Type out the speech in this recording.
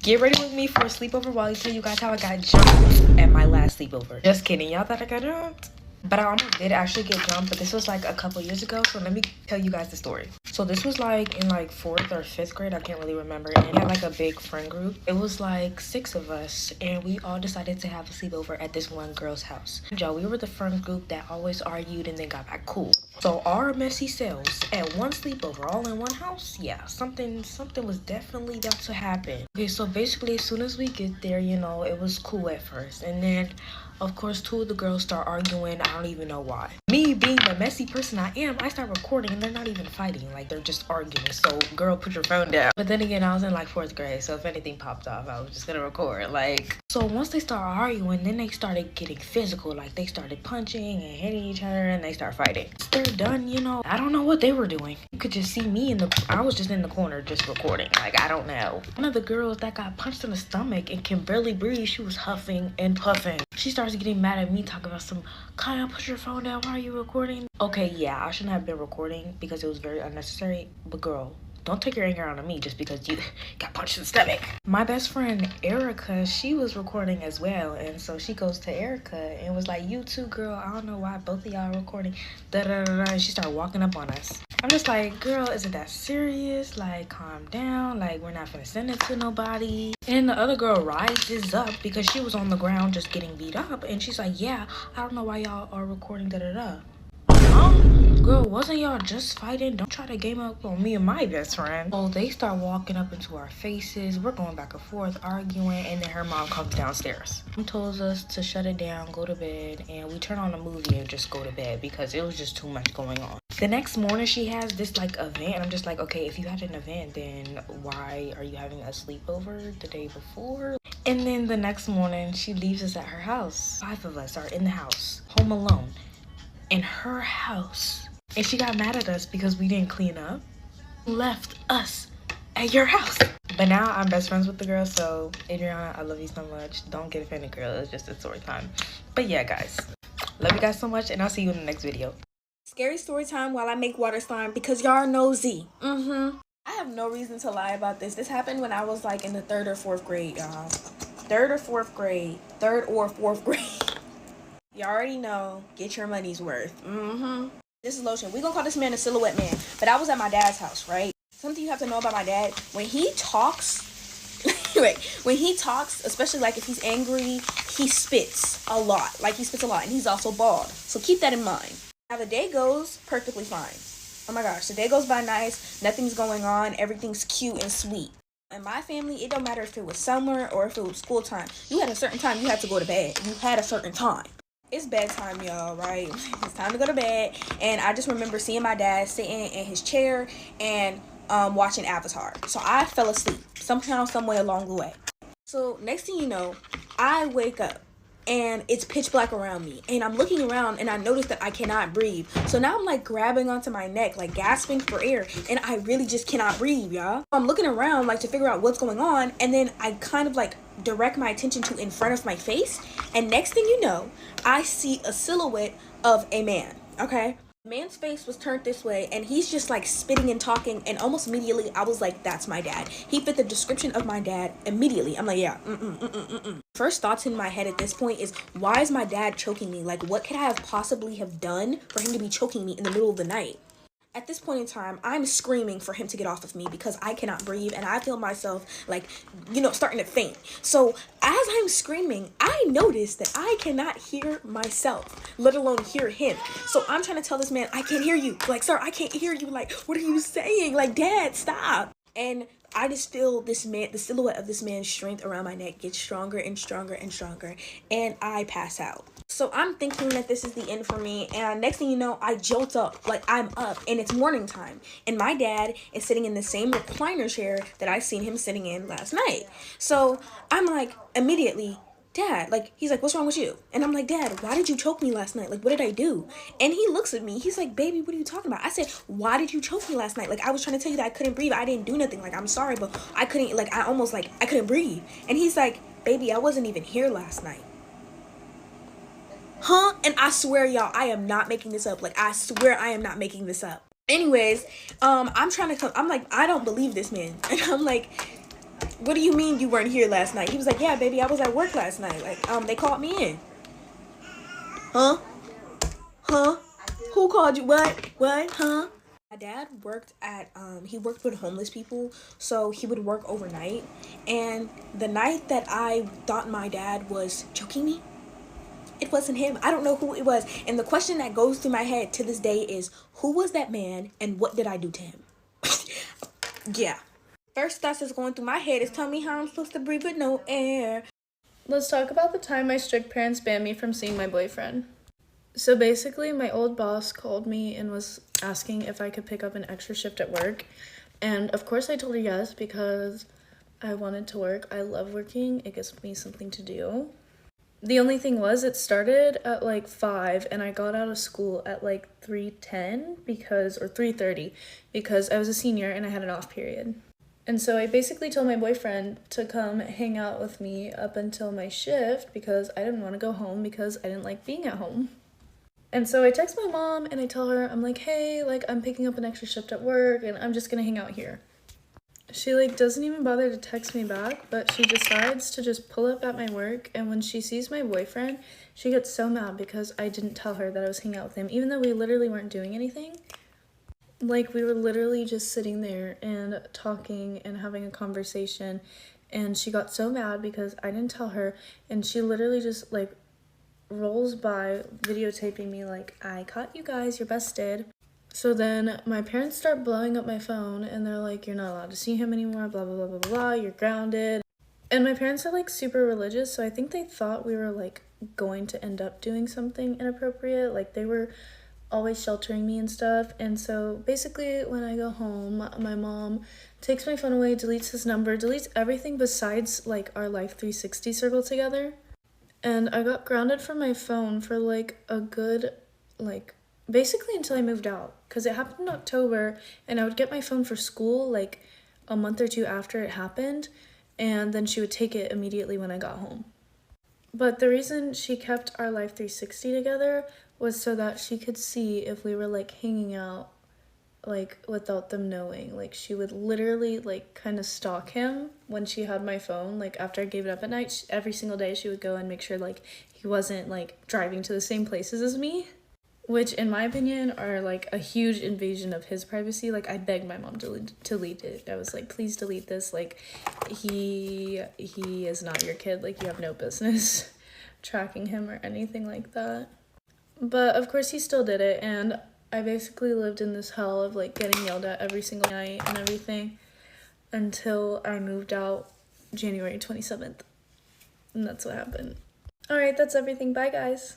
Get ready with me for a sleepover while I tell you guys how I got jumped at my last sleepover. Just kidding, y'all thought I got jumped? But I almost did actually get jumped, but this was like a couple years ago, so let me tell you guys the story. So this was like in like 4th or 5th grade, I can't really remember, and we had like a big friend group. It was like 6 of us, and we all decided to have a sleepover at this one girl's house. Joe, we were the friend group that always argued and then got back cool. So our messy selves at one sleepover, all in one house, yeah, something was definitely about to happen. Okay, so basically as soon as we get there, you know, it was cool at first, and then of course 2 of the girls start arguing. I don't even know why. Me being the messy person I am, I start recording and they're not even fighting, like they're just arguing. So girl, put your phone down. But then again, I was in like 4th grade, so if anything popped off, I was just gonna record. Like, so once they start arguing, then they started getting physical. Like they started punching and hitting each other and they start fighting. Once they're done, you know, I don't know what they were doing. You could just see me I was just in the corner just recording. Like, I don't know. One of the girls that got punched in the stomach and can barely breathe, she was huffing and puffing. She starts getting mad at me, talking about some, Kaya, put your phone down, why are you recording? Okay, yeah, I shouldn't have been recording because it was very unnecessary, but girl, don't take your anger out on me just because you got punched in the stomach. My best friend Erica, she was recording as well, and so she goes to Erica and was like, you too, girl, I don't know why both of y'all are recording, and she started walking up on us. I'm just like, girl, is it that serious? Like, calm down, like we're not gonna send it to nobody. And the other girl rises up because she was on the ground just getting beat up, and she's like, yeah, I don't know why y'all are recording Huh? Girl, wasn't y'all just fighting? Don't try to game up on me and my best friend. So they start walking up into our faces. We're going back and forth, arguing, and then her mom comes downstairs. Mom tells us to shut it down, go to bed, and we turn on a movie and just go to bed because it was just too much going on. The next morning, she has this like event, and I'm just like, okay, if you had an event, then why are you having a sleepover the day before? And then the next morning, she leaves us at her house. 5 of us are in the house, home alone, in her house. And she got mad at us because we didn't clean up. Left us at your house. But now I'm best friends with the girl, so Adriana, I love you so much. Don't get offended, girl. It's just a story time. But yeah, guys. Love you guys so much, and I'll see you in the next video. Scary story time while I make water slime because y'all are nosy. I have no reason to lie about this. This happened when I was like in the 3rd or 4th grade, y'all. 3rd or 4th grade. 3rd or 4th grade. You already know. Get your money's worth. This is lotion. We're gonna call this man a silhouette man. But I was at my dad's house, right? Something you have to know about my dad. When he talks, when he talks, especially like if he's angry, he spits a lot. Like he spits a lot. And he's also bald. So keep that in mind. Now the day goes perfectly fine. Oh my gosh, the day goes by nice. Nothing's going on. Everything's cute and sweet. In my family, it don't matter if it was summer or if it was school time. You had a certain time you had to go to bed. You had a certain time. It's bedtime, y'all, right? It's time to go to bed. And I just remember seeing my dad sitting in his chair and watching Avatar. So I fell asleep somehow, some way along the way. So next thing you know, I wake up and it's pitch black around me. And I'm looking around and I notice that I cannot breathe. So now I'm like grabbing onto my neck, like gasping for air. And I really just cannot breathe, y'all. I'm looking around like to figure out what's going on. And then I kind of like direct my attention to in front of my face. And next thing you know, I see a silhouette of a man, okay? The man's face was turned this way and he's just like spitting and talking, and almost immediately I was like, that's my dad. He fit the description of my dad immediately. I'm like, yeah, First thoughts in my head at this point is, why is my dad choking me? Like, what could I have possibly have done for him to be choking me in the middle of the night? At this point in time, I'm screaming for him to get off of me because I cannot breathe and I feel myself like, you know, starting to faint. So as I'm screaming, I notice that I cannot hear myself, let alone hear him. So I'm trying to tell this man, I can't hear you. Like, sir, I can't hear you. Like, what are you saying? Like, Dad, stop. And I just feel this man, the silhouette of this man's strength around my neck gets stronger and stronger and stronger, and I pass out. So I'm thinking that this is the end for me, and next thing you know, I jolt up, like I'm up, and it's morning time, and my dad is sitting in the same recliner chair that I seen him sitting in last night. So I'm like, immediately, Dad, like, he's like, what's wrong with you? And I'm like, Dad, why did you choke me last night? Like, what did I do? And he looks at me, he's like, baby, what are you talking about? I said, why did you choke me last night? Like, I was trying to tell you that I couldn't breathe. I didn't do nothing. Like, I'm sorry, but I couldn't, like, I almost, like, I couldn't breathe. And he's like, baby, I wasn't even here last night. Huh? And I swear, y'all, I am not making this up. Like, I swear I am not making this up. Anyways, I'm trying to come, I'm like, I don't believe this man. And I'm like, What do you mean you weren't here last night? He was like, yeah, baby, I was at work last night. Like, they called me in. Huh? Huh? Who called you? What? What? Huh? My dad worked at he worked with homeless people, so he would work overnight. And the night that I thought my dad was choking me, it wasn't him. I don't know who it was. And the question that goes through my head to this day is, who was that man and what did I do to him? Yeah. First thoughts that's going through my head is, tell me how I'm supposed to breathe with no air. Let's talk about the time my strict parents banned me from seeing my boyfriend. So basically, my old boss called me and was asking if I could pick up an extra shift at work. And of course I told her yes because I wanted to work. I love working. It gives me something to do. The only thing was it started at like 5 and I got out of school at like 3:10 or 3:30 because I was a senior and I had an off period. And so I basically told my boyfriend to come hang out with me up until my shift because I didn't want to go home because I didn't like being at home. And so I text my mom and I tell her, I'm like, hey, like I'm picking up an extra shift at work and I'm just gonna hang out here. She like doesn't even bother to text me back, but she decides to just pull up at my work. And when she sees my boyfriend, she gets so mad because I didn't tell her that I was hanging out with him, even though we literally weren't doing anything. Like we were literally just sitting there and talking and having a conversation, and she got so mad because I didn't tell her, and she literally just like rolls by videotaping me like, I caught you guys, you're busted. So then my parents start blowing up my phone and they're like, you're not allowed to see him anymore, blah blah blah blah blah, you're grounded. And my parents are like super religious, so I think they thought we were like going to end up doing something inappropriate. Like they were always sheltering me and stuff. And so basically when I go home, my mom takes my phone away, deletes his number, deletes everything besides like our Life 360 circle together. And I got grounded from my phone for like a good basically until I moved out, because it happened in October and I would get my phone for school like a month or two after it happened, and then she would take it immediately when I got home. But the reason she kept our Life 360 together was so that she could see if we were like hanging out like without them knowing. Like she would literally like kind of stalk him when she had my phone. Like after I gave it up at night, every single day she would go and make sure like he wasn't like driving to the same places as me, which in my opinion are like a huge invasion of his privacy. Like I begged my mom to delete it. I was like, please delete this. Like he is not your kid. Like you have no business tracking him or anything like that. But of course he still did it, and I basically lived in this hell of like getting yelled at every single night and everything until I moved out January 27th. And that's what happened. All right, that's everything. Bye guys.